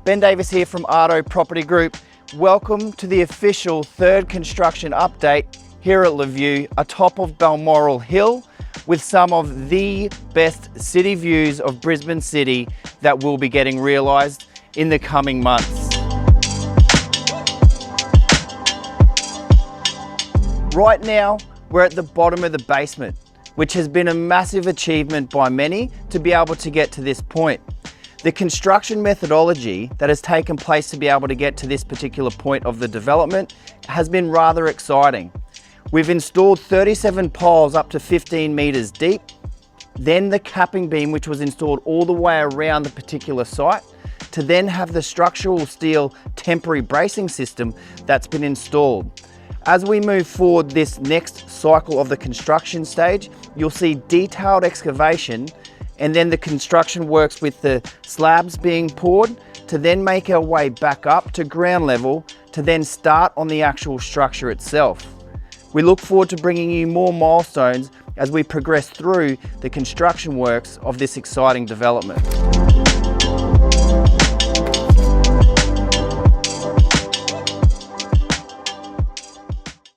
Ben Davis here from ÁRDO Property Group. Welcome to the official third construction update here at Levue, atop of Balmoral Hill, with some of the best city views of Brisbane City that will be getting realised in the coming months. Right now, we're at the bottom of the basement, which has been a massive achievement by many to be able to get to this point. The construction methodology that has taken place to be able to get to this particular point of the development has been rather exciting. We've installed 37 piles up to 15 metres deep, then the capping beam which was installed all the way around the particular site, to then have the structural steel temporary bracing system that's been installed. As we move forward this next cycle of the construction stage, you'll see detailed excavation and then the construction works with the slabs being poured to then make our way back up to ground level to then start on the actual structure itself. We look forward to bringing you more milestones as we progress through the construction works of this exciting development.